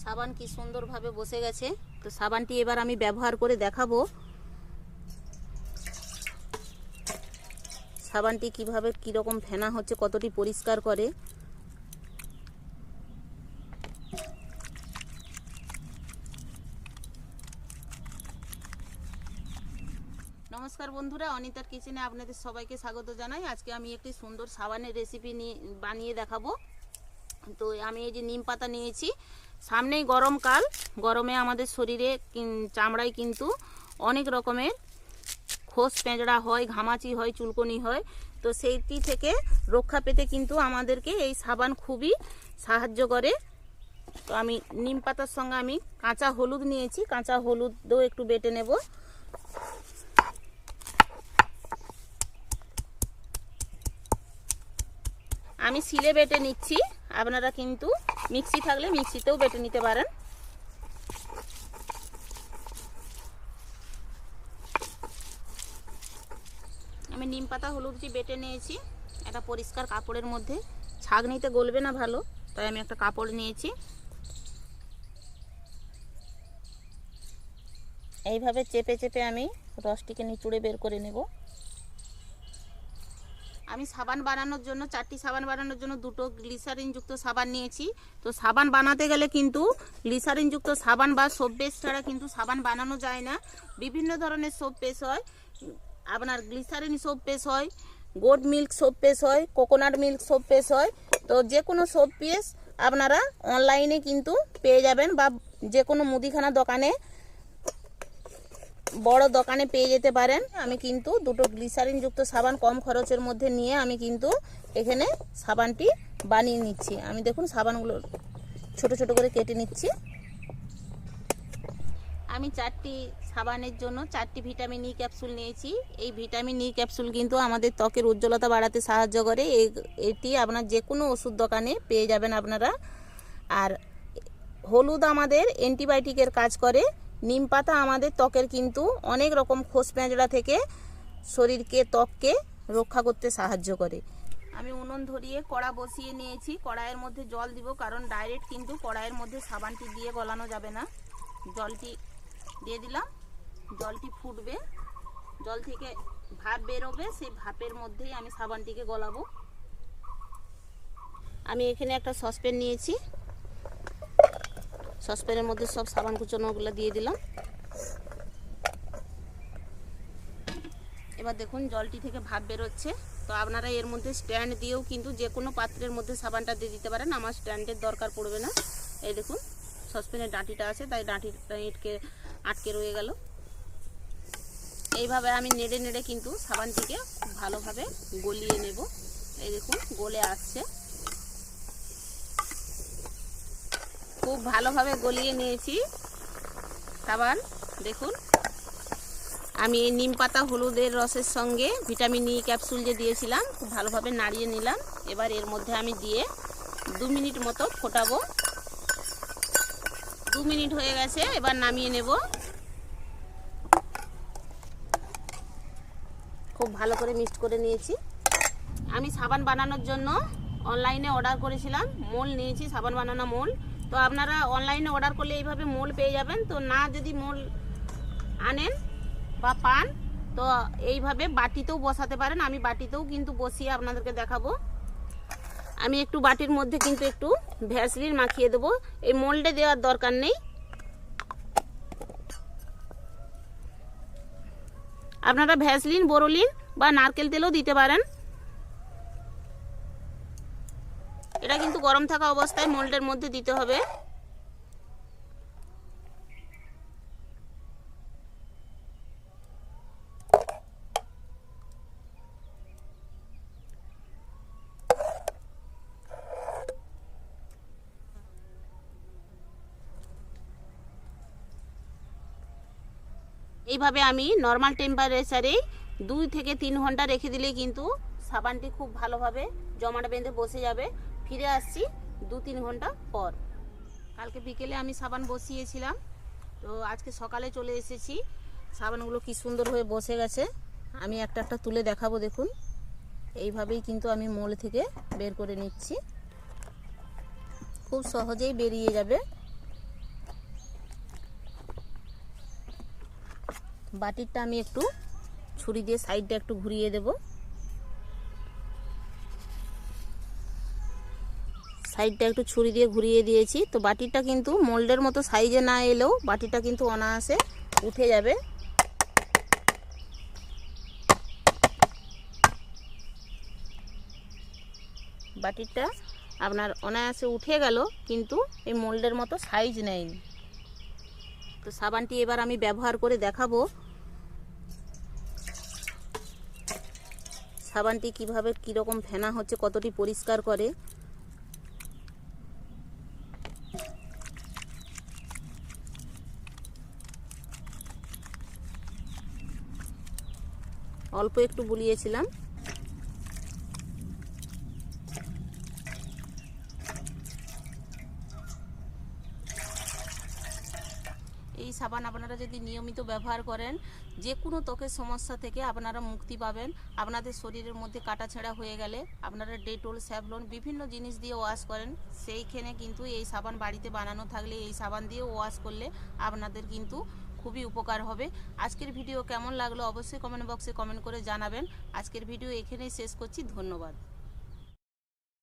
সাবান কি সুন্দরভাবে বসে গেছে। তো সাবানটি এবার আমি ব্যবহার করে দেখাবো সাবানটি কিভাবে কীরকম ফেনা হচ্ছে, কতটি পরিষ্কার করে। নমস্কার বন্ধুরা, অনিতার কিচেনে আপনাদের সবাইকে স্বাগত জানাই। আজকে আমি একটি সুন্দর সাবানের রেসিপি বানিয়ে দেখাবো। তো আমি এই যে নিম পাতা নিয়েছি। সামনেই গরমকাল, গরমে আমাদের শরীরে চামড়ায় কিন্তু অনেক রকমের খোস পেঁচড়া হয়, ঘামাচি হয়, চুলকনি হয়। তো সেইটি থেকে রক্ষা পেতে কিন্তু আমাদেরকে এই সাবান খুবই সাহায্য করে। তো আমি নিম পাতার সঙ্গে আমি কাঁচা হলুদ নিয়েছি, কাঁচা হলুদও একটু বেটে নেব। আমি শিলে বেটে নিচ্ছি, আপনারা কিন্তু মিক্সি থাকলে মিক্সিতেও বেটে নিতে পারেন। আমি নিম পাতা হলুদটি বেটে নিয়েছি একটা পরিষ্কার কাপড়ের মধ্যে। ছাঁকনিতে গলবে না ভালো, তাই আমি একটা কাপড় নিয়েছি। এইভাবে চেপে চেপে আমি রসটিকে নিচুড়ে বের করে নেব। আমি সাবান বানানোর জন্য সাবান বানানোর জন্য দুটো গ্লিসারিনযুক্ত সাবান নিয়েছি। তো সাবান বানাতে গেলে কিন্তু গ্লিসারিনযুক্ত সাবান বা সোপ বেস ছাড়া কিন্তু সাবান বানানো যায় না। বিভিন্ন ধরনের সোপ বেস হয়, আপনার গ্লিসারিন সোপ বেস হয়, গোট মিল্ক সোপ বেস হয়, কোকোনাট মিল্ক সোপ বেস হয়। তো যে কোনো সোপ বেস আপনারা অনলাইনে কিন্তু পেয়ে যাবেন, বা যে কোনো মুদিখানা দোকানে, বড় দোকানে পেয়ে যেতে পারেন। আমি কিন্তু দুটো গ্লিসারিনযুক্ত সাবান কম খরচের মধ্যে নিয়ে আমি কিন্তু এখানে সাবানটি বানিয়ে নিচ্ছি। আমি দেখুন সাবানগুলো ছোট ছোট করে কেটে নিচ্ছি। আমি 4টি সাবানের জন্য 4টি ভিটামিন ই ক্যাপসুল নিয়েছি। এই ভিটামিন ই ক্যাপসুল কিন্তু আমাদের ত্বকের উজ্জ্বলতা বাড়াতে সাহায্য করে। এটি আপনার যে কোনো ওষুধ দোকানে পেয়ে যাবেন আপনারা। আর হলুদ আমাদের অ্যান্টিবায়োটিকের কাজ করে। নিম পাতা আমাদের ত্বকের কিন্তু অনেক রকম খোস পেঁচড়া থেকে শরীরকে, ত্বককে রক্ষা করতে সাহায্য করে। আমি উনুন ধরিয়ে কড়া বসিয়ে নিয়েছি। কড়াইয়ের মধ্যে জল দিব, কারণ ডাইরেক্ট কিন্তু কড়াইয়ের মধ্যে সাবানটি দিয়ে গলানো যাবে না। জলটি দিয়ে দিলাম, জলটি ফুটবে, জল থেকে ভাপ বেরোবে, সেই ভাপের মধ্যেই আমি সাবানটিকে গলাবো। আমি এখানে একটা সসপ্যান নিয়েছি, সসপ্যানের মধ্যে সব সাবান কুচনোগুলো দিয়ে দিলাম। এবার দেখুন জলটি থেকে ভাপ বেরোচ্ছে। তো আপনারা এর মধ্যে স্ট্যান্ড দিয়েও কিন্তু যে কোনো পাত্রের মধ্যে সাবানটা দিয়ে দিতে পারেন, আমার স্ট্যান্ডের দরকার পড়বে না। এই দেখুন সসপ্যানের ডাঁটিটা আছে, তাই ডাঁটিটা আটকে রয়ে গেল। এইভাবে আমি নেড়ে নেড়ে কিন্তু সাবানটিকে খুব ভালোভাবে গলিয়ে নেব। এই দেখুন গলে আসছে, খুব ভালোভাবে গলিয়ে নিয়েছি সাবান। দেখুন আমি এই নিম পাতা হলুদের রসের সঙ্গে ভিটামিন ই ক্যাপসুল যে দিয়েছিলাম খুব ভালোভাবে নাড়িয়ে নিলাম। এবার এর মধ্যে আমি দিয়ে 2 মিনিট মতো ফোটাবো। 2 মিনিট হয়ে গেছে, এবার নামিয়ে নেব। খুব ভালো করে মিক্সড করে নিয়েছি। আমি সাবান বানানোর জন্য অনলাইনে অর্ডার করেছিলাম, মোল নিয়েছি, সাবান বানানো মোল। তো আপনারা অনলাইনে অর্ডার করলে এইভাবে মোল পেয়ে যাবেন। তো না যদি মোল আনেন বা পান, তো এইভাবে বাটিতেও বসাতে পারেন। আমি বাটিতেও কিন্তু বসিয়ে আপনাদেরকে দেখাবো। আমি একটু বাটির মধ্যে কিন্তু একটু ভ্যাসলিন মাখিয়ে দেবো, এই মোল্ডে দেওয়ার দরকার নেই। আপনারা ভ্যাসলিন, বোরোলিন বা নারকেল তেলও দিতে পারেন। এটা কিন্তু গরম থাকা অবস্থায় মোল্ডের মধ্যে দিতে হবে। এইভাবে আমি নর্মাল টেম্পারেচারে 2 থেকে 3 ঘন্টা রেখে দিলে কিন্তু সাবানটি খুব ভালোভাবে জমাট বেঁধে বসে যাবে। ফিরে আসছি 2-3 ঘন্টা পর। কালকে বিকেলে আমি সাবান বসিয়েছিলাম, তো আজকে সকালে চলে এসেছি। সাবানগুলো কি সুন্দর হয়ে বসে গেছে। আমি একটা একটা তুলে দেখাবো। দেখুন এইভাবেই কিন্তু আমি মোল থেকে বের করে নিচ্ছি, খুব সহজেই বেরিয়ে যাবে। বাটিরটা আমি একটু ছুরি দিয়ে সাইডটা একটু ঘুরিয়ে দেব। সাইডটা একটু ছুরি দিয়ে ঘুরিয়ে দিয়েছি। তো বাটিটা কিন্তু মোল্ডের মতো সাইজে না এলেও বাটিটা কিন্তু অনায়াসে উঠে যাবে। বাটিটা আপনার অনায়াসে উঠে গেল, কিন্তু এই মোল্ডের মতো সাইজ নেয়নি। তো সাবানটি এবার আমি ব্যবহার করে দেখাবো সাবানটি কিভাবে কীরকম ফেনা হচ্ছে, কতটি পরিষ্কার করে। অল্প একটু বুলিয়েছিলাম। এই সাবান আপনারা যদি নিয়মিত ব্যবহার করেন, যে কোনো ত্বকের সমস্যা থেকে আপনারা মুক্তি পাবেন। আপনাদের শরীরের মধ্যে কাটাছেঁড়া হয়ে গেলে আপনারা ডেটল, স্যাভলন বিভিন্ন জিনিস দিয়ে ওয়াশ করেন, সেইখানে কিন্তু এই সাবান বাড়িতে বানানো থাকলে এই সাবান দিয়ে ওয়াশ করলে আপনাদের কিন্তু খুবই উপকার হবে। আজকের ভিডিও কেমন লাগলো অবশ্যই কমেন্ট বক্সে কমেন্ট করে জানাবেন। আজকের ভিডিও এখানেই শেষ করছি। ধন্যবাদ।